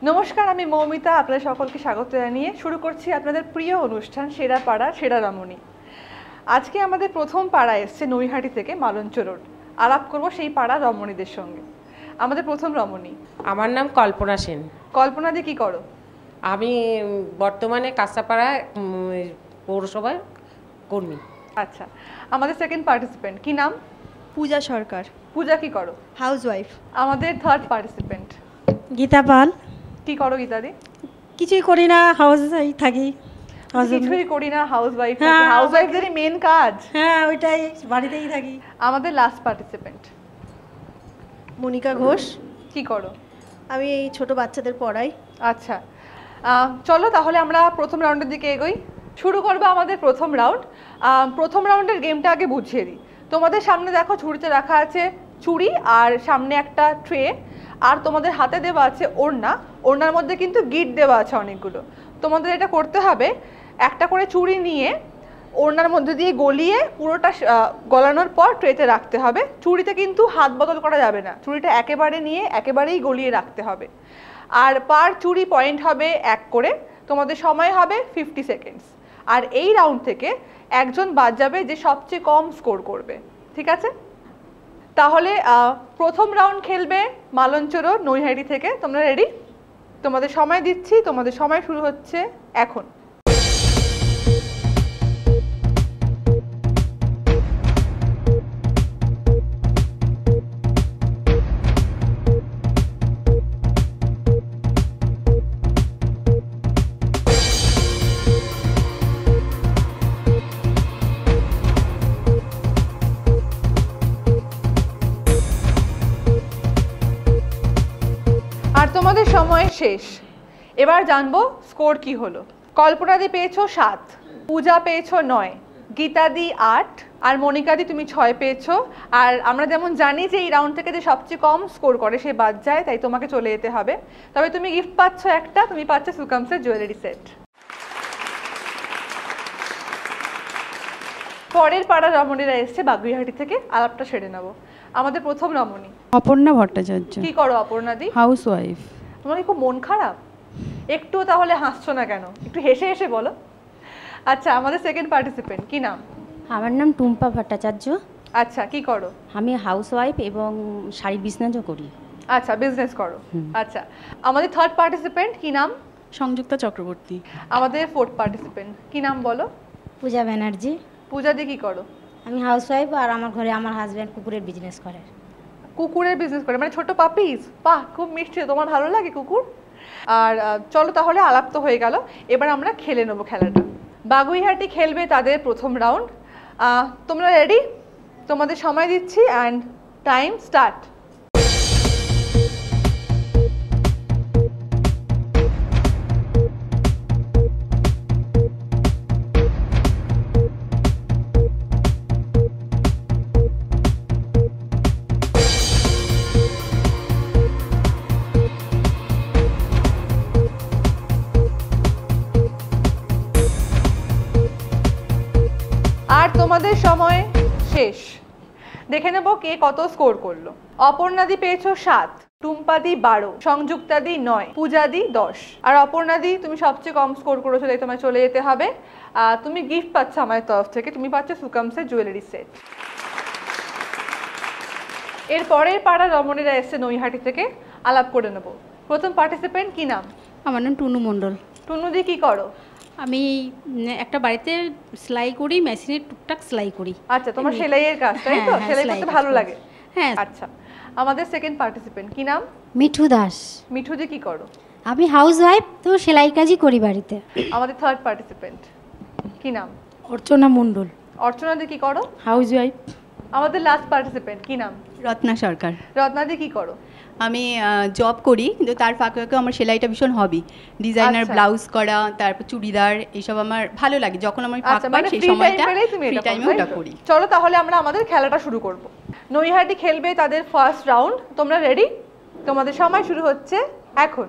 নমস্কার, আমি মৌমিতা। আপনাদের সকলকে স্বাগত জানিয়ে শুরু করছি আপনাদের প্রিয় অনুষ্ঠান সেরা পাড়া সেরা রমণী। আজকে আমাদের প্রথম পাড়া এসছে নৈহাটি থেকে মালঞ্চ রোড। আলাপ করব সেই পাড়া রমণীদের সঙ্গে। আমাদের প্রথম রমণী। আমার নাম কল্পনা সেন। কল্পনা দি, কি করো? আমি বর্তমানে কাঁচাপাড়া পৌরসভার কর্মী। আচ্ছা, আমাদের সেকেন্ড পার্টিসিপেন্ট, কি নাম? পূজা সরকার। পূজা কি করো? হাউসওয়াইফ। আমাদের থার্ড পার্টিসিপেন্ট, গীতা পাল। কি করো গীতাদি? কিছুই করি না, হাউসেই থাকি। কিছুই করি না, হাউসওয়াইফ। হাউসওয়াইফদেরই মেন কাজ। হ্যাঁ, ওইটাই, বাড়িতেই থাকি। আমাদের লাস্ট পার্টিসিপেন্ট, মনিকা ঘোষ। কি করো? আমি এই ছোট বাচ্চাদের পড়াই। আচ্ছা, চলো তাহলে আমরা প্রথম রাউন্ডের দিকে এগোই। শুরু করবো আমাদের প্রথম রাউন্ড। প্রথম রাউন্ডের গেমটা আগে বুঝিয়ে দিই। তোমাদের সামনে দেখো ঝুড়িতে রাখা আছে চুড়ি আর সামনে একটা ট্রে, আর তোমাদের হাতে দেওয়া আছে ওড়না। ওড়নার মধ্যে কিন্তু গিট দেওয়া আছে অনেকগুলো। তোমাদের এটা করতে হবে, একটা করে চুড়ি নিয়ে ওড়নার মধ্যে দিয়ে গলিয়ে পুরোটা গলানোর পর ট্রেতে রাখতে হবে। চুড়িতে কিন্তু হাত বদল করা যাবে না, চুড়িটা একেবারে নিয়ে একেবারেই গলিয়ে রাখতে হবে। আর পার চুড়ি পয়েন্ট হবে 1 করে। তোমাদের সময় হবে 50 সেকেন্ডস। আর এই রাউন্ড থেকে একজন বাদ যাবে যে সবচেয়ে কম স্কোর করবে, ঠিক আছে? তাহলে প্রথম রাউন্ড খেলবে মালঞ্চ রোড নৈহাটি থেকে। তোমরা রেডি? তোমাদের সময় দিচ্ছি, তোমাদের সময় শুরু হচ্ছে এখন। আর তোমাদের সময় শেষ। এবার জানবো স্কোর কি হলো। কল্পনাদি পেয়েছো 7, পূজা পেয়েছো 9, গীতাদি 8, আর মনিকাদি তুমি 6 পেয়েছো। আর আমরা যেমন জানি যে এই রাউন্ড থেকে যে সবচেয়ে কম স্কোর করে সে বাদ যায়, তাই তোমাকে চলে যেতে হবে। তবে তুমি গিফট পাচ্ছ একটা, তুমি পাচ্ছ সুকামসের জুয়েলারি সেট। পরের পাড়া রমণীরা এসছে বাগুইহাটি থেকে। আলাপটা সেরে নেবো। আমাদের প্রথম রমণী অপর্ণা ভট্টাচার্য। কি করো অপর্ণাদি? হাউসওয়াইফ। তোমার খুব মন খারাপ, একটু তাহলে হাসছো না কেন? একটু হেসে হেসে বলো। আচ্ছা, আমাদের সেকেন্ড পার্টিসিপেন্ট, কি নাম? আমার নাম টুম্পা ভট্টাচার্য। আচ্ছা, কি করো? আমি হাউসওয়াইফ এবং শাড়ি বিজনেসও করি। আচ্ছা, বিজনেস করো। আচ্ছা, আমাদের থার্ড পার্টিসিপেন্ট, কি নাম? সংযুক্তা চক্রবর্তী। আমাদের ফোর্থ পার্টিসিপেন্ট, কি নাম বলো? পূজা ব্যানার্জি। পূজা দি, কি করো? আমি হাউসওয়াইফ আর আমার ঘরে আমার হাজব্যান্ড কুকুরের বিজনেস করে। কুকুরের বিজনেস করে, মানে ছোট পাপিস? বাহ, খুব মিষ্টি। তোমার ভালো লাগে কুকুর? আর চলো তাহলে, আলাপ তো হয়ে গেল, এবার আমরা খেলে নেবো খেলাটা। বাগুইহাটি খেলবে তাদের প্রথম রাউন্ড। তোমরা রেডি? তোমাদের সময় দিচ্ছি অ্যান্ড টাইম স্টার্ট। আর তোমাদের সময় শেষ। দেখে নেব কে কত স্কোর করলো। অপর্ণাদি পেয়েছো 7, টুম্পাদি 12, সংযুক্তাদি 9, পূজাদি 10। আর অপর্ণাদি তুমি সবচেয়ে কম স্কোর করেছো, তাই তোমায় চলে যেতে হবে। তুমি গিফট পাচ্ছ আমার তরফ থেকে, তুমি পাচ্ছ সুকামসের জুয়েলারি সেট। এর পরের পাড়া রমণীরা এসছে নৈহাটি থেকে। আলাপ করে নেব। প্রথম পার্টিসিপেন্ট, কি নাম? আমার নাম টুনু মণ্ডল। টুনুদি, কি করো? আমি একটা বাড়িতে সেলাই করি, মেশিনের টুকটাক সেলাই করি। আচ্ছা, তোমার সেলাইয়ের কাজ, তাই তো? সেলাই করতে ভালো লাগে? হ্যাঁ। আচ্ছা, আমাদের সেকেন্ড পার্টিসিপেন্ট, কি নাম? মিঠু দাস। মিঠুদি, কি করো? আমি হাউসওয়াইফ, তো সেলাই কাজই করি বাড়িতে। আমাদের থার্ড পার্টিসিপেন্ট, কি নাম? অর্চনা মণ্ডল। অর্চনাদি, কি করো? হাউসওয়াইফ। আমাদের লাস্ট পার্টিসিপেন্ট, কি নাম? রত্না সরকার। রত্নাদি, কি করো? আমি জব করি, কিন্তু তার ফাঁকে ফাঁকে আমার সেলাইটা ভীষণ হবি। ডিজাইনার ব্লাউজ করা, তারপর চুড়িদার, এইসব আমার ভালো লাগে। যখন আমার ফাঁক পাই সেই সময়টা ফ্রি টাইমে ওটা করি। চলো তাহলে আমরা আমাদের খেলাটা শুরু করব। নৈহাটি খেলবে তাদের ফার্স্ট রাউন্ড। তোমরা রেডি? তোমাদের সময় শুরু হচ্ছে এখন।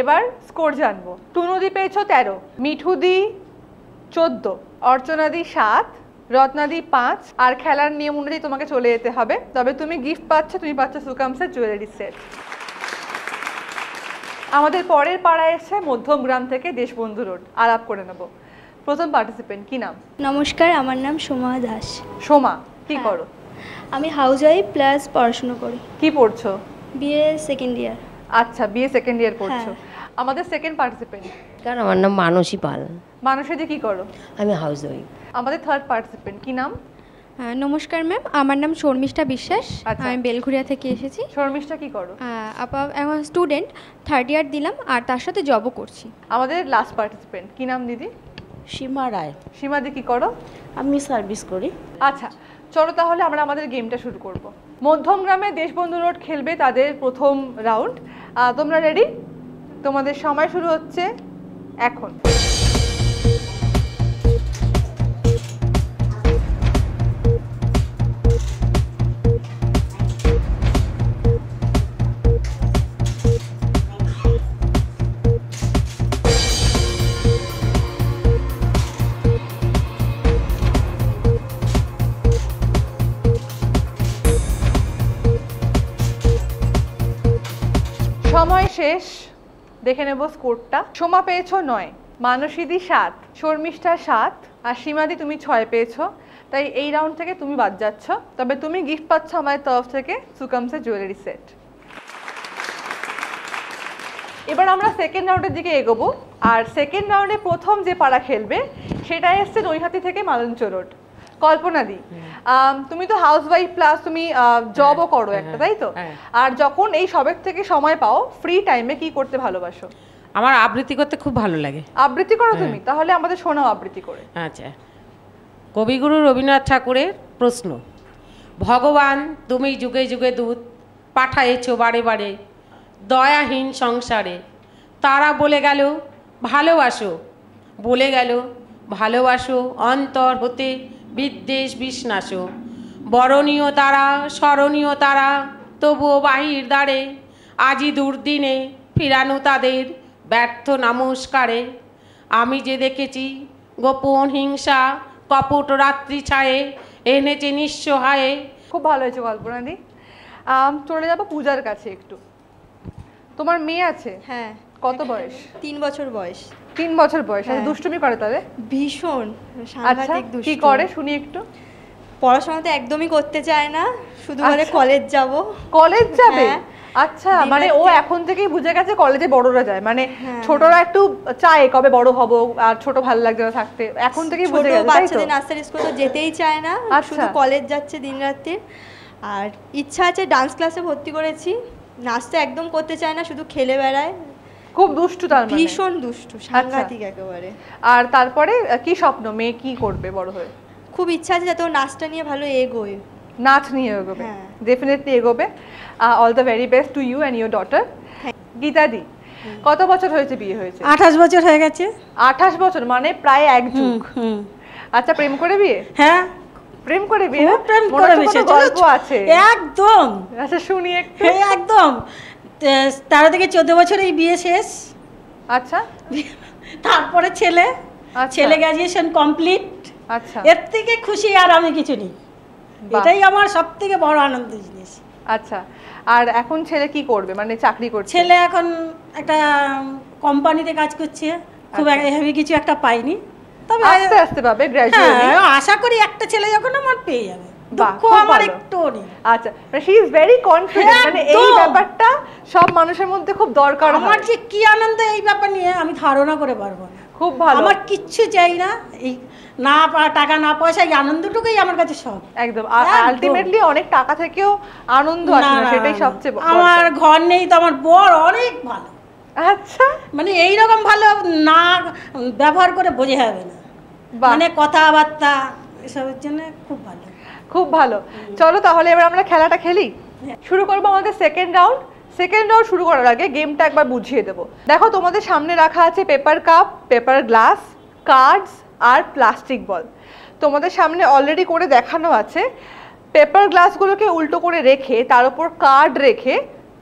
এবার স্কোর জানবো। টুনুদি পেয়েছো 13, মিঠুদি 14, অর্চনাদি 7, রত্নাদি 5, আর খেলার নিয়ম অনুযায়ী তোমাকে চলে যেতে হবে। তবে তুমি গিফট পাচ্ছ, তুমি পাচ্ছ সুকামসের জুয়েলারি সেট। আমাদের পরের পাড়ায় এসছে মধ্যমগ্রাম থেকে দেশবন্ধু রোড, আলাপ করে নেব। প্রথম পার্টিসিপেন্ট কি নাম? নমস্কার, আমার নাম সোমা দাস। সোমা, কি করো? আমি হাউস ওয়াইফ প্লাস পড়াশোনা করি। কি পড়ছো? BA second year. আচ্ছা, বিএ সেকেন্ড ইয়ার পড়ছো। আমাদের সেকেন্ড পার্টিসিপেন্ট। কারণ আমার নাম মানসী পাল। মানসীদি কি করো? আমি হাউস ওয়াইফ। আমাদের থার্ড পার্টিসিপেন্ট কি নাম? নমস্কার ম্যাম, আমার নাম শর্মিষ্ঠা বিশ্বাস। আমি বেলঘুরিয়া থেকে এসেছি। শর্মিষ্ঠা কি করো? এখন স্টুডেন্ট, থার্ড ইয়ার দিলাম আর তার সাথে জবও করছি। আমাদের লাস্ট পার্টিসিপেন্ট কি নাম দিদি? সীমা রায়। সীমাদি কি করো? আমি সার্ভিস করি। আচ্ছা, চলো তাহলে আমরা আমাদের গেমটা শুরু করব। মধ্যমগ্রামে দেশবন্ধু রোড খেলবে তাদের প্রথম রাউন্ড। তোমরা রেডি? তোমাদের সময় শুরু হচ্ছে এখন। সময় শেষ, দেখে নেব স্কোরটা। সোমা পেয়েছো 9, মানসীদি 7, শর্মিষ্ঠা 7, আর সীমাদি তুমি 6 পেয়েছো। তাই এই রাউন্ড থেকে তুমি বাদ যাচ্ছ। তবে তুমি গিফট পাচ্ছ আমাদের তরফ থেকে সুকামসের জুয়েলারি সেট। এবার আমরা সেকেন্ড রাউন্ডের দিকে এগোবো। আর সেকেন্ড রাউন্ডে প্রথম যে পাড়া খেলবে সেটা এসছে নৈহাটি থেকে মালঞ্চ রোড। কল্পনাদি, তুমি তো হাউস ওয়াইফ প্লাস তুমি জবও করো একটা, তাই তো? আর যখন এই সবের থেকে সময় পাও, ফ্রি টাইমে কি করতে ভালোবাসো? আমার আবৃত্তি করতে খুব ভালো লাগে। আবৃত্তি করো তুমি? তাহলে আমাদের শোনাও আবৃত্তি করে। আচ্ছা, কবিগুরু রবীন্দ্রনাথ ঠাকুরের প্রশ্ন। ভগবান তুমি যুগে যুগে দূত পাঠায়েছো বারে বারে দয়াহীন সংসারে, তারা বলে গেল ভালোবাসো, বলে গেল ভালোবাসো অন্তর হতে বিদ্বেষ বিষ্ণাস, বরণীয় তারা স্মরণীয় তারা তবুও বাহির দ্বারে, আজি দুর্দিনে ফিরানো তাদের ব্যর্থ নমস্কারে, আমি যে দেখেছি গোপন হিংসা কপট রাত্রি ছায়ে এনেছে নিঃসহায়ে। খুব ভালো হয়েছে কল্পনাদি। চলে যাবো পূজার কাছে একটু। তোমার মেয়ে আছে? হ্যাঁ। কত বয়স? 3 বছর বয়স। 3 বছর বয়স। আর দুষ্টুমি করে তাহলে? ভীষণ সাংঘাতিক দুষ্টু। কি করে শুনি একটু। পড়াশোনা তো একদমই করতে চায় না, শুধু বলে কলেজ যাব। কলেজ যাবে? আচ্ছা, মানে ও এখন থেকেই বুঝে গেছে কলেজে বড়রা যায়, মানে ছোটরা একটু চায় কবে বড় হব, আর ছোট ভালো লাগছে না থাকতে, এখন থেকেই বুঝে গেছে। বাচ্চাদের নার্সারি স্কুল তো যেতেই চায় না, শুধু কলেজ যাচ্ছে দিনরাতে। আর ইচ্ছা আছে, ডান্স ক্লাসে ভর্তি করেছি। নাচটা একদম করতে চায় না, শুধু খেলে বেড়ায়। খুব দুষ্টু তার মানে? ভীষণ দুষ্টু, সাংঘাতিক একেবারে। আর তারপরে কি স্বপ্ন, মেয়ে কি করবে বড় হয়ে? খুব ইচ্ছা আছে যাতে ও নাচটা নিয়ে ভালো এগোয়। নাচ নিয়ে এগোবে? ডেফিনেটলি এগোবে। All the very best to you and your daughter. গীতাদি, কত বছর হয়েছে বিয়ে হয়েছে? 28 বছর হয়ে গেছে। 28 বছর মানে প্রায় এক যুগ। আচ্ছা, প্রেম করে বিয়ে? হ্যাঁ, প্রেম করে বিয়ে। প্রেম করে বিয়ে গল্প আছে একদম। আচ্ছা, শুনি একটু। একদম 13 থেকে 14 বছর এই বিয়ে শেষ। আচ্ছা, তারপরে ছেলে গ্র্যাজুয়েশন কমপ্লিট। আচ্ছা, এর থেকে খুশি আর আমি কিছু নেই। এটাই আমার সবথেকে বড় আনন্দের জিনিস। আচ্ছা, আর এখন ছেলে কি করবে, মানে চাকরি করছে? ছেলে এখন একটা কোম্পানিতে কাজ করছে, খুব হেভি কিছু একটা পাইনি, তবে আস্তে আস্তে পাবে গ্র্যাজুয়েটলি। আশা করি একটা ছেলে যখন আমার পেয়ে যাবে। দুঃখ আমার একটু নেই। আচ্ছা, শি ইজ ভেরি কনফিডেন্ট, মানে এই ব্যাপারটা সব মানুষের মধ্যে খুব দরকার। আমার যে কি আনন্দ এই ব্যাপার নিয়ে আমি ধারণা করে পারবো না। খুব ভালো। আমার কিচ্ছু চাই না, এই না টাকা না পয়সা, এই আনন্দটুকুই আমার কাছে সব। একদম, আলটিমেটলি অনেক টাকা থেকেও আনন্দ আসে না, সেটাই সবচেয়ে বড়। আমার ঘর নেই তো আমার বর অনেক ভালো। আচ্ছা, মানে এইরকম ভালো না ব্যবহার করে বোঝা যাবে না, মানে কথাবার্তা এসবের জন্য খুব ভালো। খুব ভালো। চলো তাহলে এবার আমরা খেলাটা খেলি। শুরু করবো আমাদের সেকেন্ড রাউন্ড। সেকেন্ড রাউন্ড শুরু করার আগে গেমটা একবার বুঝিয়ে দেবো। দেখো, তোমাদের সামনে রাখা আছে paper cup, paper glass, cards আর প্লাস্টিক বল। তোমাদের সামনে অলরেডি করে দেখানো আছে। পেপার গ্লাসগুলোকে উল্টো করে রেখে তার উপর কার্ড রেখে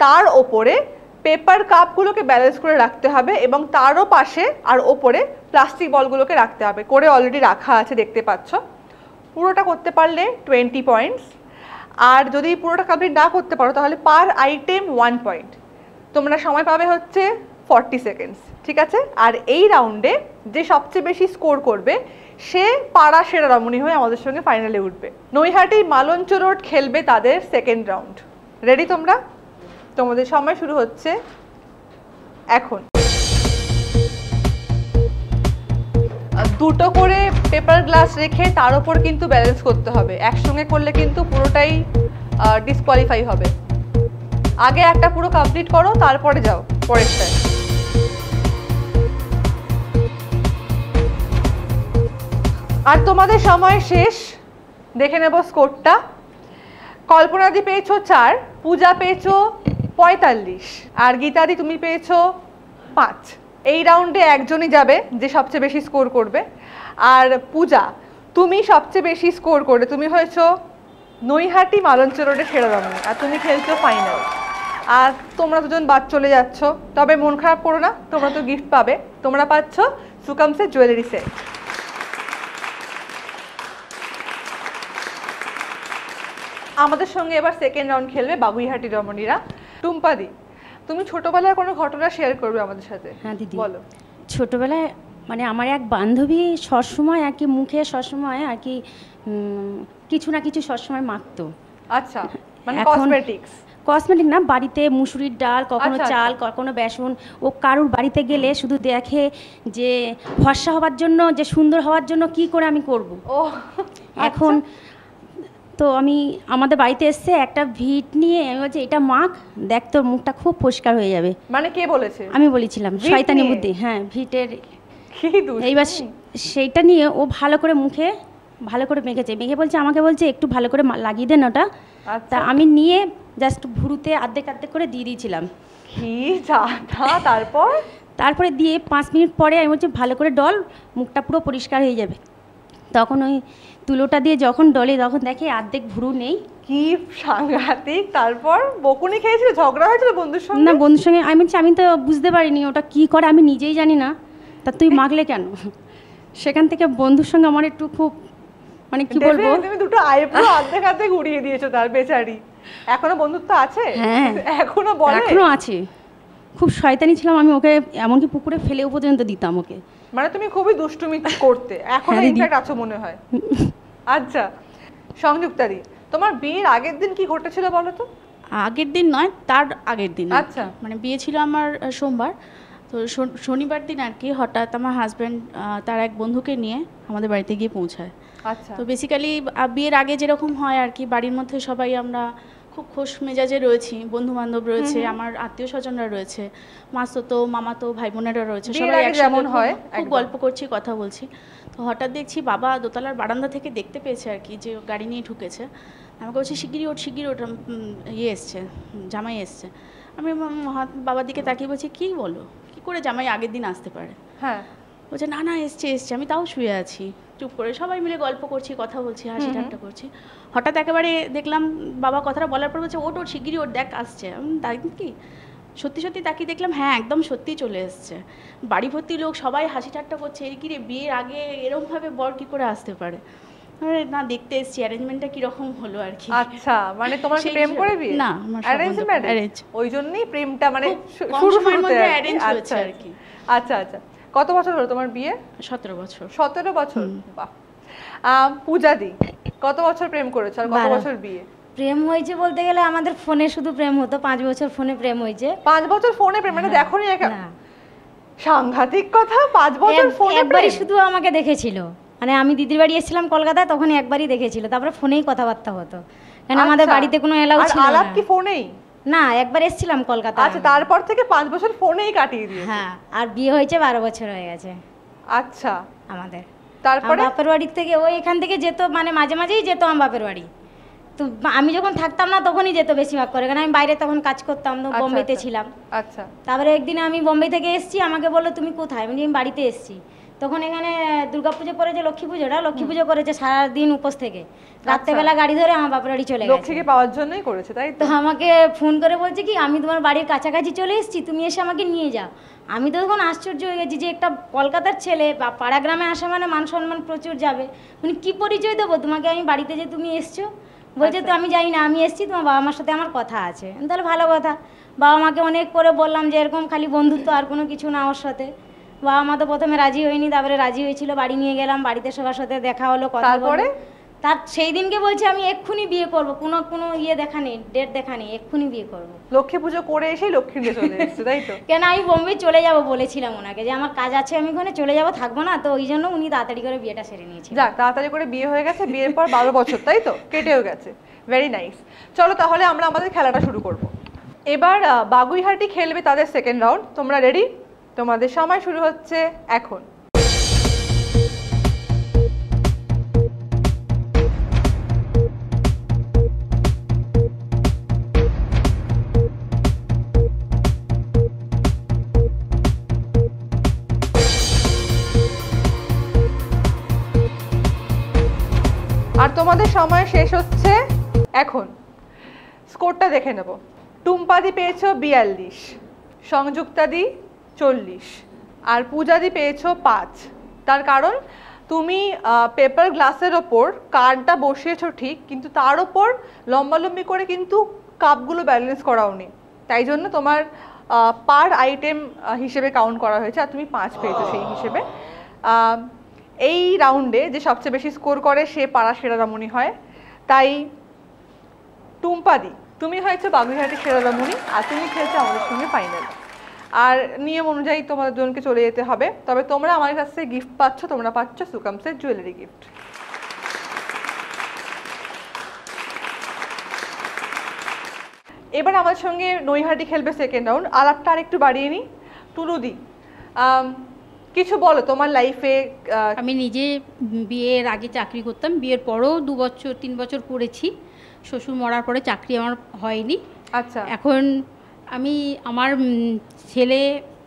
তার ওপরে পেপার কাপগুলোকে ব্যালেন্স করে রাখতে হবে এবং তারও পাশে আর ওপরে প্লাস্টিক বলগুলোকে রাখতে হবে, করে অলরেডি রাখা আছে দেখতে পাচ্ছ। পুরোটা করতে পারলে 20 পয়েন্টস, আর যদি পুরোটা কমপ্লিট না করতে পারো তাহলে পার আইটেম 1 পয়েন্ট। তোমরা সময় পাবে হচ্ছে 40 সেকেন্ডস, ঠিক আছে? আর এই রাউন্ডে যে সবচেয়ে বেশি স্কোর করবে সে পাড়া সেরা রমণী হয়ে আমাদের সঙ্গে ফাইনালে উঠবে। নৈহাটি মালঞ্চ রোড খেলবে তাদের সেকেন্ড রাউন্ড। রেডি তোমরা? তোমাদের সময় শুরু হচ্ছে এখন। দুটো করে পেপার গ্লাস রেখে তার উপর কিন্তু ব্যালেন্স করতে হবে, একসঙ্গে করলে কিন্তু পুরোটাই ডিসকোয়ালিফাই হবে। আগে একটা পুরো কমপ্লিট করো, তারপরে যাও পরেরটায়। আর তোমাদের সময় শেষ, দেখে নেব স্কোরটা। কল্পনাদি পেয়েছো 4, পূজা পেয়েছো 45, আর গীতাদি তুমি পেয়েছো 5। এই রাউন্ডে একজনই যাবে যে সবচেয়ে বেশি স্কোর করবে। আর পূজা, তুমি সবচেয়ে বেশি স্কোর করে তুমি হয়েছো নৈহাটি মালঞ্চ রোডে সেরা রমণী, আর তুমি খেলছো ফাইনাল। আর তোমরা দুজন বাদ চলে যাচ্ছ, তবে মন খারাপ করো না, তোমরা তো গিফট পাবে। তোমরা পাচ্ছ সুকামসের জুয়েলারি সেট। আমাদের সঙ্গে এবার সেকেন্ড রাউন্ড খেলবে বাগুইহাটি রমণীরা। টুম্পাদি, তুমি ছোটবেলায় কোনো ঘটনা শেয়ার করবে আমাদের সাথে? হ্যাঁ দিদি, বলো। ছোটবেলায় মানে আমার এক বান্ধবী সবসময় আর কি মুখে সবসময় আর কি কিছু না কিছু সবসময় মাখতো। আচ্ছা, মানে কসমেটিক্স? কসমেটিক না, বাড়িতে মুসুরির ডাল, কখনো চাল, কখনো বেসন। ও কারুর বাড়িতে গেলে শুধু দেখে যে ফর্সা হওয়ার জন্য, যে সুন্দর হওয়ার জন্য কি করে আমি করব। ও এখন তো আমি আমাদের বাড়িতে এসছে একটা ভিট নিয়ে, আমি বলছি এটা মাখ, দেখ তোর মুখটা খুব পরিষ্কার হয়ে যাবে। মানে কে বলেছে? আমি বলেছিলাম, শয়তানি বুদ্ধি। হ্যাঁ, ভিটের। এইবার সেইটা নিয়ে ও ভালো করে মুখে ভালো করে মেখেছে, মেখে বলছে আমাকে বলছে একটু ভালো করে লাগিয়ে দেন ওটা। তা আমি নিয়ে জাস্ট ভুরুতে অর্ধেক অর্ধেক করে দিয়ে দিয়েছিলাম। কি জানা! তারপরে দিয়ে 5 মিনিট পরে আমি বলছি ভালো করে ডল, মুখটা পুরো পরিষ্কার হয়ে যাবে। তখন ওই তুলোটা দিয়ে যখন ডলে তখন দেখে অর্ধেক ভুরু নেই। কি সাংঘাতিক! তারপর বকুনি খেয়েছিল, ঝগড়া হয়েছিল বন্ধুর সঙ্গে? না, বন্ধুর সঙ্গে আমি বলছি আমি তো বুঝতে পারিনি ওটা কি করে, আমি নিজেই জানি না, তা তুই মাখলে কেন? সেখান থেকে বন্ধুর সঙ্গে আমার একটু খুব মানে কি বলবো, তুমি দুটো আইব্রো অর্ধেক অর্ধেক উড়িয়ে দিয়েছো তার, বেচারি। এখনো বন্ধুত্ব আছে? হ্যাঁ, এখনো বলে? এখনো আছে। খুব শয়তানি ছিলাম আমি, ওকে এমনকি পুকুরে ফেলেও পর্যন্ত দিতাম ওকে। মানে তুমি খুবই দুষ্টুমি করতে, এখনো ইনফ্যাক্ট আছো মনে হয়। আচ্ছা সংযুক্তাদি, তোমার বিয়ের আগের দিন কি ঘটেছিল বলো তো? আগের দিন নয়, তার আগের দিন। আচ্ছা, মানে বিয়ে ছিল আমার সোমবার, তো শনিবার দিন আর কি হঠাৎ আমার হাজব্যান্ড তার এক বন্ধুকে নিয়ে আমাদের বাড়িতে গিয়ে পৌঁছায়। আচ্ছা, তো বেসিক্যালি বিয়ের আগে যেরকম হয় আর কি, বাড়ির মধ্যে সবাই আমরা খুব খোশ মেজাজে রয়েছি, বন্ধু বান্ধব রয়েছে, আমার আত্মীয় স্বজনরা রয়েছে, মাসতো মামাতো ভাই বোনেরা রয়েছে, সবাই একসাথে খুব গল্প করছি, কথা বলছি। তো হঠাৎ দেখছি বাবা দোতলার বারান্দা থেকে দেখতে পেয়েছে আর কি যে গাড়ি নিয়ে ঢুকেছে। আমাকে বলছে শিগগিরই ওঠ, শিগগিরই ওঠ, ইয়ে এসছে, জামাই এসছে। আমি বাবার দিকে তাকিয়ে বলছি কি বলো, কি করে জামাই আগের দিন আসতে পারে? হ্যাঁ, বলছে না না এসছে এসছে। আমি তাও শুয়ে আছি চুপ করে, সবাই মিলে গল্প করছি, কথা বলছি, হাসি ঠাট্টা করছি। হঠাৎ একেবারে দেখলাম বাবা কথাটা বলার পর বলছে ওঠ ওঠ শিগগিরই ওঠ, দেখ আসছে। আমি তাই কি সত্যি সত্যি তাকিয়ে দেখলাম হ্যাঁ একদম সত্যিই চলে এসছে। বাড়ি ভর্তি লোক, সবাই হাসি ঠাট্টা করছে, এর কি রে বিয়ের আগে এরকমভাবে বর কি করে আসতে পারে? না দেখতে এসেছি অ্যারেঞ্জমেন্টটা কিরকম হলো আর কি। আচ্ছা, মানে তোমার প্রেম করে বিয়ে? না, অ্যারেঞ্জ ম্যারেজ। ওই জন্যই প্রেমটা মানে শুরুর মধ্যে অ্যারেঞ্জ হচ্ছে আর কি। আচ্ছা আচ্ছা, কত বছর হলো তোমার বিয়ে? 17 বছর। 17 বছর, বাহ। পূজাদি, কত বছর প্রেম করেছো আর কত বছর বিয়ে? প্রেম হয়েছে বলতে গেলে আমাদের ফোনে শুধু প্রেম হতো, 5 বছর ফোনে প্রেম হয়েছে। 5 বছর ফোনে প্রেম? মানে দেখোনি? সাংঘাতিক কথা, 5 বছর ফোনে প্রেম? একবারই শুধু আমাকে দেখেছিল, মানে আমি দিদির বাড়ি এসেছিলাম কলকাতায়, তখন একবারই দেখেছিল, তারপরে ফোনেই কথাবার্তা হতো, কারণ আমাদের বাড়িতে কোনো এলাও ছিল না। আলাপ কি ফোনেই? না, একবার এসেছিলাম কলকাতা। আচ্ছা, তারপর থেকে 5 বছর ফোনেই কাটিয়ে দিয়েছে। হ্যাঁ, আর বিয়ে হয়েছে 12 বছর হয়ে গেছে আচ্ছা আমাদের। তারপরে বাপের বাড়ি থেকে ও এখান থেকে যেত, মানে মাঝে মাঝেই যেত আমার বাপের বাড়ি। তো আমি যখন থাকতাম না তখনই যেত বেশিরভাগ করে, কারণ আমি বাইরে তখন কাজ করতাম, তো বোম্বেতে ছিলাম। আচ্ছা, তারপরে একদিন আমি বোম্বে থেকে এসেছি, আমাকে বললো তুমি কোথায়? আমি বাড়িতে এসেছি। তখন এখানে দুর্গাপুজো পরে যে লক্ষ্মী পুজো করেছে সারাদিন উপোস থেকে, রাত্রেবেলা গাড়ি ধরে আমার বাপের বাড়ি চলে গেছে। লক্ষ্মীকে পাওয়ার জন্যই করেছে, তাই তো আমাকে ফোন করে বলছে কি আমি তোমার বাড়ির কাছাকাছি চলে এসেছি, তুমি এসে আমাকে নিয়ে যাও। আমি তো তখন আশ্চর্য হয়ে গেছি যে একটা কলকাতার ছেলে বা পাড়া গ্রামে আসা মানে মান সম্মান প্রচুর যাবে, মানে কী পরিচয় দেবো তোমাকে আমি বাড়িতে, যে তুমি এসছো? বলছে তো আমি জানি না, আমি এসেছি তোমার বাবা মার সাথে আমার কথা আছে। তাহলে ভালো কথা। বাবা মাকে অনেক করে বললাম যে এরকম খালি বন্ধুত্ব, আর কোনো কিছু না ওর সাথে। বাবা মা তো প্রথমে রাজি হয়নি, তারপরে রাজি হয়েছিল, বাড়ি নিয়ে গেলাম, বাড়িতে সবার সাথে দেখা হলো, কথা বলে তার সেই দিনকে বলছে আমি এক্ষুনি বিয়ে করব, কোনো ইয়ে দেখা নেই, ডেট দেখা নেই, এক্ষুনি বিয়ে করব। লক্ষ্মী পুজো করে এসেই লক্ষ্মী নিয়ে চলে এসেছে, তাই তো? কেন আমি বোম্বে চলে যাব বলেছিলাম ওনাকে, যে আমার কাজ আছে, আমি ওখানে চলে যাব, থাকবো না, তো ওই জন্য উনি তাড়াতাড়ি করে বিয়েটা সেরে নিয়েছিলেন। যাক, তাড়াতাড়ি করে বিয়ে হয়ে গেছে, বিয়ের পর 12 বছর, তাই তো? কেটেও গেছে, ভেরি নাইস। চলো তাহলে আমরা আমাদের খেলাটা শুরু করব। এবার বাগুইহাটি খেলবে তাদের সেকেন্ড রাউন্ড। তোমরা রেডি? তোমাদের সময় শুরু হচ্ছে এখন। আর তোমাদের সময় শেষ হচ্ছে এখন। স্কোরটা দেখে নেব। টুম্পাদি পেয়েছো 42, সংযুক্তাদি 40, আর পূজাদি পেয়েছো 5। তার কারণ তুমি পেপার গ্লাসের ওপর কার্ডটা বসিয়েছো ঠিক, কিন্তু তার ওপর লম্বালম্বি করে কিন্তু কাপগুলো ব্যালেন্স করাওনি, তাই জন্য তোমার পার আইটেম হিসেবে কাউন্ট করা হয়েছে, আর তুমি 5 পেয়েছো সেই হিসেবে। এই রাউন্ডে যে সবচেয়ে বেশি স্কোর করে সে পাড়া সেরা রমণী হয়। তাই টুম্পাদি তুমি হয়েছে বাগুইহাটি সেরা রমণী, আর তুমি খেলছো আমাদের সঙ্গে ফাইনাল। আর নিয়ম অনুযায়ী তোমাদের দুজনকে চলে যেতে হবে, তবে তোমরা আমার কাছ থেকে গিফট পাচ্ছ, তোমরা পাচ্ছ সুকামসের জুয়েলারি গিফট। এবার আমার সঙ্গে নৈহাটি খেলবে সেকেন্ড রাউন্ড। আলাপটা আর একটু বাড়িয়ে নিই। টুলুদি, কিছু বলো তোমার লাইফে। আমি নিজে বিয়ের আগে চাকরি করতাম, বিয়ের পরেও 2-3 বছর করেছি। শ্বশুর মরার পরে চাকরি আমার হয়নি। আচ্ছা। এখন আমি আমার ছেলে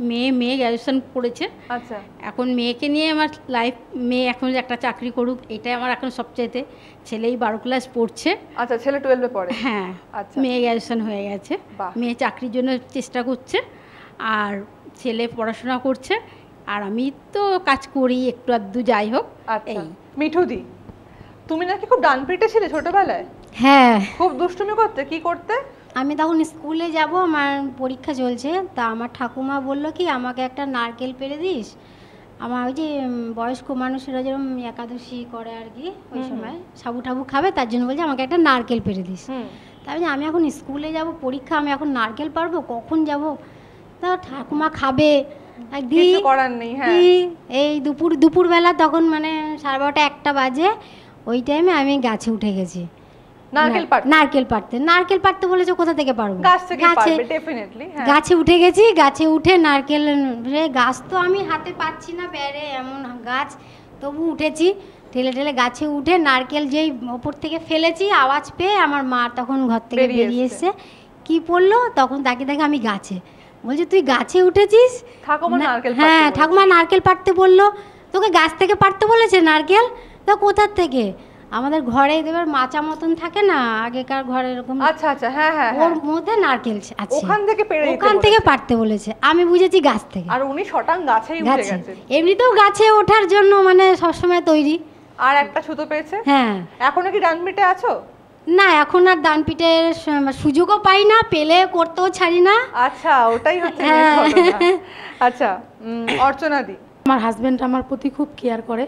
মেয়ে গ্র্যাজুয়েশন পড়েছে। আচ্ছা। এখন মেয়েকে নিয়ে আমার লাইফ, মেয়ে এখন একটা চাকরি করুক, এটাই আমার এখন সবচেয়ে। ছেলেই 12 ক্লাস পড়ছে। আচ্ছা, ছেলে 12-এ পড়ে। হ্যাঁ। আচ্ছা। মেয়ে গ্র্যাজুয়েশন হয়ে গেছে, মেয়ে চাকরির জন্য চেষ্টা করছে, আর ছেলে পড়াশোনা করছে, আর আমি তো কাজ করি একটু আধটু, যাই হোক। এই মিঠুদি, তুমি নাকি খুব ডানপিটে ছিলে ছোটবেলায়? হ্যাঁ, খুব দুষ্টুমি করতে। কি করতে? আমি তখন স্কুলে যাব, আমার পরীক্ষা চলছে, তা আমার ঠাকুমা বললো কি আমাকে একটা নারকেল পেড়ে দিস। আমার ওই যে বয়স্ক মানুষেরা যেরকম একাদশী করে আর কি, ওই সময় সাবু টাবু খাবে, তার জন্য বলছে আমাকে একটা নারকেল পেড়ে দিস। তাই আমি এখন স্কুলে যাব, পরীক্ষা, আমি এখন নারকেল পারবো, কখন যাব? তা ঠাকুমা খাবে, কিছু করার নেই। হ্যাঁ, এই দুপুরবেলা তখন মানে 12:30-1টা বাজে, ওই টাইমে আমি গাছে উঠে গেছি নারকেল পাড়তে বলেছে, কোথা থেকে পারবো? গাছে উঠে গেছি, গাছে উঠে নারকেল, গাছ তো আমি হাতে পাচ্ছি না, বেড়ে এমন গাছ, তবু উঠেছি, ঠেলে ঠেলে গাছে উঠে নারকেল যেই ওপর থেকে ফেলেছি, আওয়াজ পেয়ে আমার মা তখন ঘর থেকে বেরিয়ে এসছে। কি পড়লো তখন, তাকে দেখে আমি গাছে, বলছে তুই গাছে উঠেছিস? হ্যাঁ, ঠাকুমা নারকেল পাড়তে বললো। তোকে গাছ থেকে পাড়তে বলেছে নারকেল? তো কোথার থেকে? আমাদের ঘরে এবার মাচা মতন থাকে না, আগেকার ঘরে এরকম। আচ্ছা আচ্ছা, হ্যাঁ হ্যাঁ, ওর মধ্যে নারকেল আছে, ওখান থেকে পাড়তে বলেছে। আমি বুঝেছি গাছ থেকে। আর উনি শটাং গাছেই উঠে গেছে। এমনিতেও গাছে ওঠার জন্য মানে সবসময় তৈরি। আর একটা ছুতো পেয়েছে। হ্যাঁ। এখনো কি ডানপিটে আছো? না, এখন আর ডানপিটের সুযোগও পাই না, পেলে করতেও ছাড়ি না। আচ্ছা, ওটাই হচ্ছে। আচ্ছা, অর্চনা দি, আমার হাজবেন্ড আমার প্রতি খুব কেয়ার করে,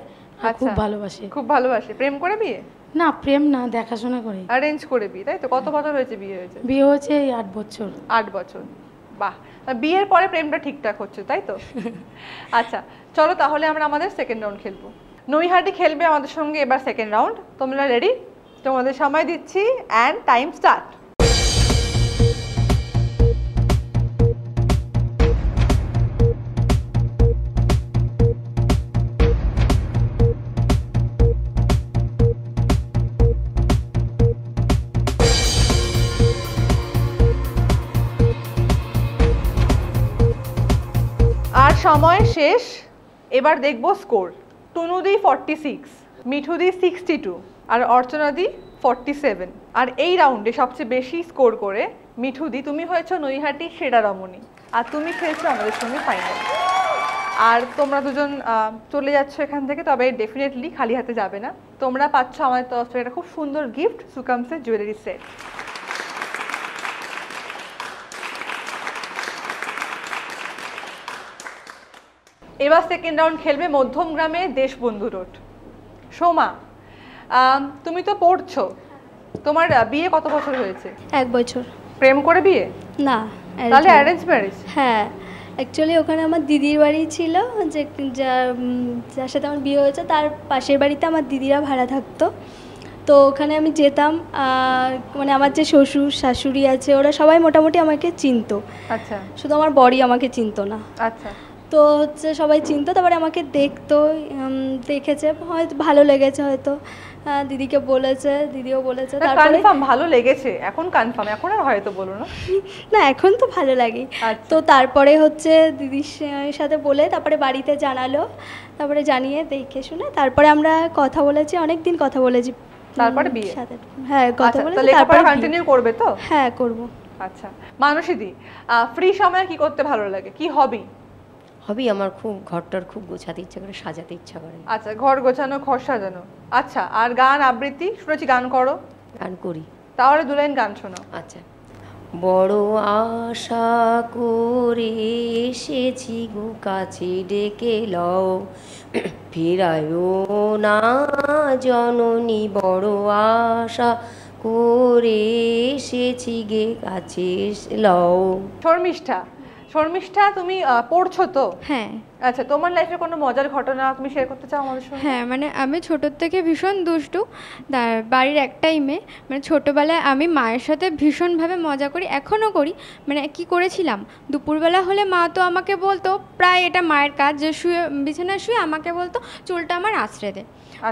খুব ভালোবাসে। খুব ভালোবাসে। প্রেম করে বিয়ে? না, প্রেম না, দেখাশোনা করে। অ্যারেঞ্জ করে বিয়ে, তাই তো? কত বছর হয়েছে বিয়ে হয়েছে? বিয়ে হয়েছে 8 বছর। 8 বছর, বাহ। বিয়ের পরে প্রেমটা ঠিকঠাক হচ্ছে, তাই তো? আচ্ছা, চলো তাহলে আমরা আমাদের সেকেন্ড রাউন্ড খেলবো। নৈহাটি খেলবে আমাদের সঙ্গে এবার সেকেন্ড রাউন্ড। তোমরা রেডি? তোমাদের সময় দিচ্ছি, অ্যান্ড টাইম স্টার্ট। আর সময় শেষ। এবার দেখবো স্কোর। টুনুদি 46, মিঠুদি 62 আর অর্চনাদি 47। আর এই রাউন্ডে সবচেয়ে বেশি স্কোর করে মিঠুদি তুমি হয়েছো নৈহাটি সেরা রমণী, আর তুমি খেলছো আমাদের সঙ্গে ফাইনাল। আর তোমরা দুজন চলে যাচ্ছ এখান থেকে, তবে ডেফিনেটলি খালি হাতে যাবে না। তোমরা পাচ্ছ আমাদের তরফ থেকে একটা খুব সুন্দর গিফট, সুকামসের জুয়েলারি সেট। এবার সেকেন্ড রাউন্ড খেলবে মধ্যমগ্রামে দেশবন্ধু রোড। সোমা, তুমি তো পড়ছো, তোমার বিয়ে কত বছর হয়েছে? 1 বছর। প্রেম করে বিয়ে? না, তাহলে অ্যারেঞ্জ ম্যারেজ? হ্যাঁ, অ্যাকচুয়ালি ওখানে আমার দিদির বাড়ি ছিল, যে যার সাথে আমার বিয়ে হয়েছে তার পাশের বাড়িতে আমার দিদিরা ভাড়া থাকতো। তো ওখানে আমি যেতাম, মানে আমার যে শ্বশুর শাশুড়ি আছে ওরা সবাই মোটামুটি আমাকে চিনতো। আচ্ছা। শুধু আমার বড়ি আমাকে চিনতো না। আচ্ছা। তো হচ্ছে সবাই চিনতো, তারপরে আমাকে দেখতো, দেখেছে, হয়তো ভালো লেগেছে, হয়তো দিদিকে বলেছে, দিদিও বলেছে। তারপরে কনফার্ম ভালো লেগেছে? এখন কনফার্ম, এখন আর হয়তো বলো না। না, এখন তো ভালো লাগে। তো তারপরে হচ্ছে দিদির সাথে বলে তারপরে বাড়িতে জানালো, তারপরে জানিয়ে দেখে শুনে তারপরে আমরা কথা বলেছি, অনেক দিন কথা বলেছি। তারপরে বিয়ে? হ্যাঁ, কথা বলেছি। তারপরে কন্টিনিউ করবে তো? হ্যাঁ, করব। আচ্ছা, মানসীদি ফ্রি সময়ে কি করতে ভালো লাগে, কি হবি? হবি আমার খুব ঘরটার খুব গোছাতে ইচ্ছা করে, সাজাতে ইচ্ছা করে। আচ্ছা, ঘর গোছানো, ঘর সাজানো। আচ্ছা, আর গান আবৃত্তি? শুনেছি গান করো। গান করি। তাহলে 2 লাইন গান শোনাও। আচ্ছা। বড় আশা করে এসেছি গো কাছে, ডেকে লও ফিরায়ও না জননী, বড় আশা করে এসেছি গে কাছে লও। শর্মিষ্ঠা, শর্মিষ্ঠা তুমি পড়ছো তো? হ্যাঁ। আচ্ছা, তোমার লাইফে কোনো মজার ঘটনা তুমি শেয়ার করতে চাও আমাদের সঙ্গে? হ্যাঁ, মানে আমি ছোটোর থেকে ভীষণ দুষ্টু। বাড়ির একটাই মেয়ে, মানে ছোটোবেলায় আমি মায়ের সাথে ভীষণভাবে মজা করি, এখনও করি। মানে কি করেছিলাম, দুপুরবেলা হলে মা তো আমাকে বলতো, প্রায় এটা মায়ের কাজ, যে শুয়ে বিছানায় শুয়ে আমাকে বলতো চুলটা আমার আঁচড়ে দে।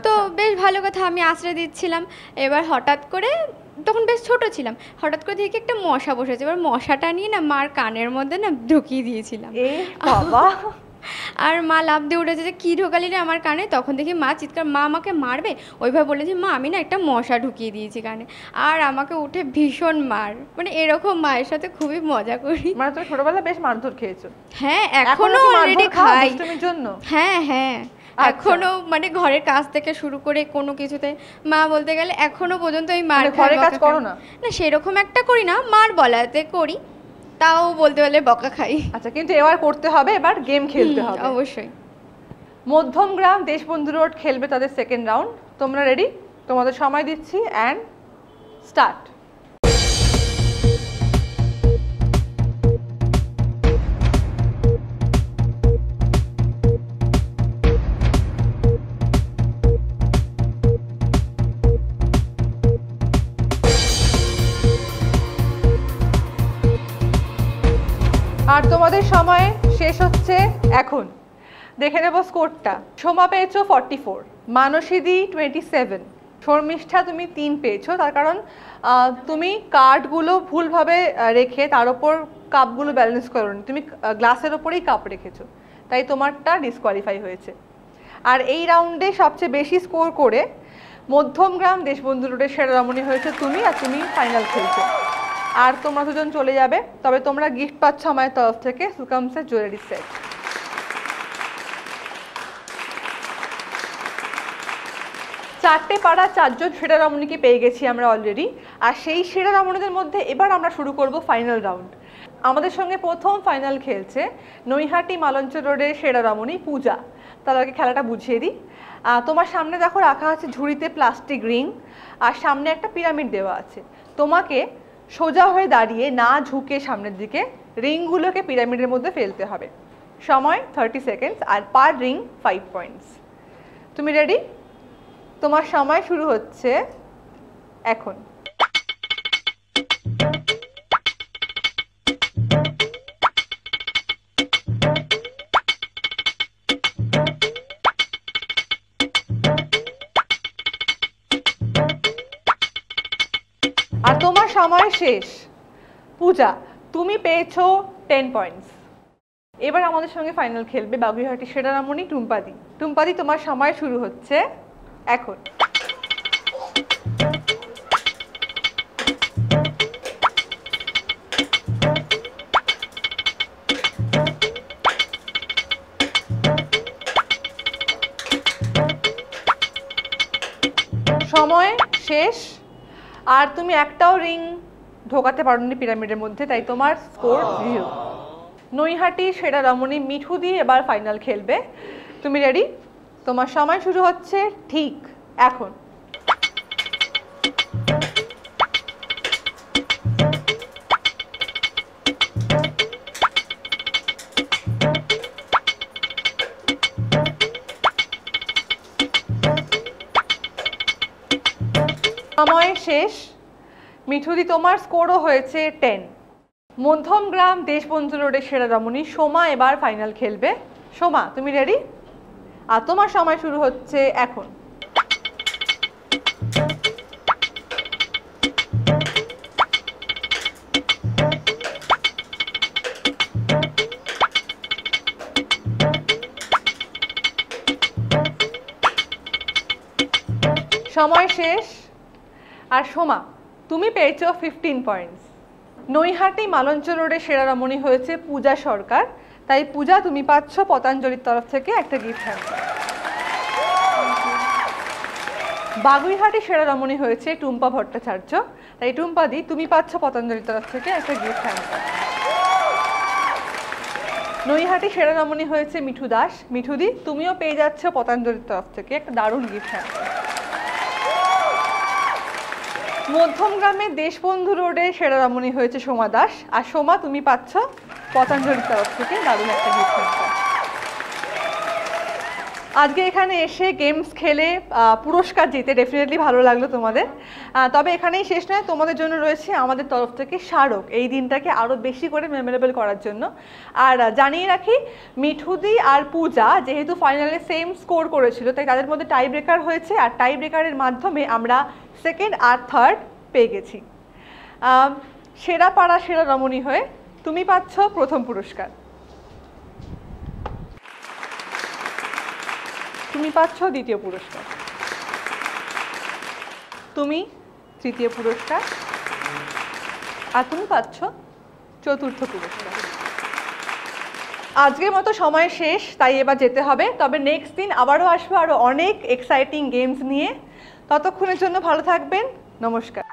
তো বেশ ভালো কথা, আমি আঁচড়ে দিচ্ছিলাম। এবার হঠাৎ করে, তখন বেশ ছোট ছিলাম, হঠাৎ করে দেখি একটা মশা বসেছে। এবার মশাটা নিয়ে না মার কানের মধ্যে না ঢুকিয়ে দিয়েছিলাম। আর মা লাফ দিয়ে উঠেছে যে কী ঢোকালি রে আমার কানে। তখন দেখি মা চিৎকার, মা আমাকে মারবে, ওইভাবে বলেছে মা আমি না একটা মশা ঢুকিয়ে দিয়েছি কানে। আর আমাকে উঠে ভীষণ মার, মানে এরকম মায়ের সাথে খুবই মজা করি। মানে তুমি ছোটবেলায় বেশ মারধর খেয়েছো? হ্যাঁ, এখনো অলরেডি খাই। জন্য? হ্যাঁ হ্যাঁ, এখনো মানে ঘরের কাজ থেকে শুরু করে কোনো কিছুতে মা বলতে গেলে এখনো পর্যন্ত আমি মার খাই। ঘরের কাজ করো না? না, সেরকম একটা করি না, মার বলাতে করি, তাও বলতে গেলে বকা খাই। আচ্ছা, কিন্তু এবার করতে হবে, এবার গেম খেলতে হবে অবশ্যই। মধ্যমগ্রাম দেশবন্ধু রোড খেলবে তাদের সেকেন্ড রাউন্ড। তোমরা রেডি? তোমাদের সময় দিচ্ছি, অ্যান্ড স্টার্ট। আর তোমাদের সময় শেষ হচ্ছে এখন। দেখে নেব স্কোরটা। সোমা পেয়েছো 44, মানসীদি 27, শর্মিষ্ঠা তুমি 3 পেয়েছো। তার কারণ তুমি কার্ডগুলো ভুলভাবে রেখে তার ওপর কাপগুলো ব্যালেন্স করোনি, তুমি গ্লাসের ওপরেই কাপ রেখেছো, তাই তোমারটা ডিসকোয়ালিফাই হয়েছে। আর এই রাউন্ডে সবচেয়ে বেশি স্কোর করে মধ্যমগ্রাম দেশবন্ধু রোডের সেরা রমণী হয়েছে তুমি, আর তুমি ফাইনাল খেলছো। আর তোমরা দুজন চলে যাবে, তবে তোমরা গিফট পাচ্ছ আমার তরফ থেকে সুকামসের জুয়েলারি সেট। চারটে পাড়া 4 জন সেরা রমণীকে পেয়ে গেছি আমরা অলরেডি। আর সেই সেরা রমণীদের মধ্যে এবার আমরা শুরু করব ফাইনাল রাউন্ড। আমাদের সঙ্গে প্রথম ফাইনাল খেলছে নৈহাটি মালঞ্চ রোডের সেরা রমণী পূজা। তাদেরকে খেলাটা বুঝিয়ে দিই। তোমার সামনে দেখো রাখা আছে ঝুড়িতে প্লাস্টিক রিং, আর সামনে একটা পিরামিড দেওয়া আছে। তোমাকে সোজা হয়ে দাঁড়িয়ে না ঝুঁকে সামনের দিকে রিংগুলোকে পিরামিডের মধ্যে ফেলতে হবে। সময় 30 সেকেন্ডস, আর পার রিং 5 পয়েন্টস। তুমি রেডি? তোমার সময় শুরু হচ্ছে এখন। আর তোমার সময় শেষ। পূজা, তুমি পেয়েছো 10 পয়েন্টস। এবার আমাদের সঙ্গে ফাইনাল খেলবে বাগুইহাটি সেরা রমণী টুম্পাদি। টুম্পাদি, তোমার সময় শুরু হচ্ছে এখন। সময় শেষ, আর তুমি একটাও রিং ঢোকাতে পারোনি পিরামিডের মধ্যে, তাই তোমার স্কোর 0। নৈহাটি সেরা রমণী মিঠুদি এবার ফাইনাল খেলবে। তুমি রেডি? তোমার সময় শুরু হচ্ছে ঠিক এখন। সময় শেষ। মিঠুদি, তোমার স্কোরও হয়েছে 10। মধ্যমগ্রাম দেশবন্ধু রোডের সেরা রমণী সোমা এবার ফাইনাল খেলবে। সোমা, তুমি রেডি? আর তোমার সময় শুরু হচ্ছে এখন। সময় শেষ। আর সোমা, তুমি পেয়েছো 15 পয়েন্টস। নৈহাটি মালঞ্চ রোডে সেরা রমণী হয়েছে পূজা সরকার, তাই পূজা তুমি পাচ্ছ পতঞ্জলির তরফ থেকে একটা গিফট হ্যাম্পার। বাগুইহাটি সেরা রমণী হয়েছে টুম্পা ভট্টাচার্য, তাই টুম্পাদি তুমি পাচ্ছ পতঞ্জলির তরফ থেকে একটা গিফট হ্যাম্পার। নৈহাটি সেরা রমণী হয়েছে মিঠু দাস। মিঠুদি, তুমিও পেয়ে যাচ্ছ পতঞ্জলির তরফ থেকে একটা দারুণ গিফট হ্যাম্পার। মধ্যমগ্রামে দেশবন্ধু রোডে সেরা রমণী হয়েছে সোমা দাস, আর সোমা তুমি পাচ্ছ পতঞ্জলির তরফ থেকে দারুণ একটা গিফট হ্যাম্পার। আজকে এখানে এসে গেমস খেলে পুরস্কার জিতে ডেফিনেটলি ভালো লাগলো তোমাদের। তবে এখানেই শেষ নয়, তোমাদের জন্য রয়েছে আমাদের তরফ থেকে স্মারক, এই দিনটাকে আরও বেশি করে মেমোরেবল করার জন্য। আর জানিয়ে রাখি, মিঠুদি আর পূজা যেহেতু ফাইনালে সেম স্কোর করেছিল, তাই তাদের মধ্যে টাই ব্রেকার হয়েছে, আর টাই ব্রেকারের মাধ্যমে আমরা সেকেন্ড আর থার্ড পেয়ে গেছি। সেরা পাড়া সেরা রমণী হয়ে তুমি পাচ্ছ প্রথম পুরস্কার, তুমি পাচ্ছ দ্বিতীয় পুরস্কার, তুমি তৃতীয় পুরস্কার, আর তুমি পাচ্ছ চতুর্থ পুরস্কার। আজকের মতো সময় শেষ, তাই এবার যেতে হবে। তবে নেক্সট দিন আবারও আসবো আরও অনেক এক্সাইটিং গেমস নিয়ে। ততক্ষণের জন্য ভালো থাকবেন। নমস্কার।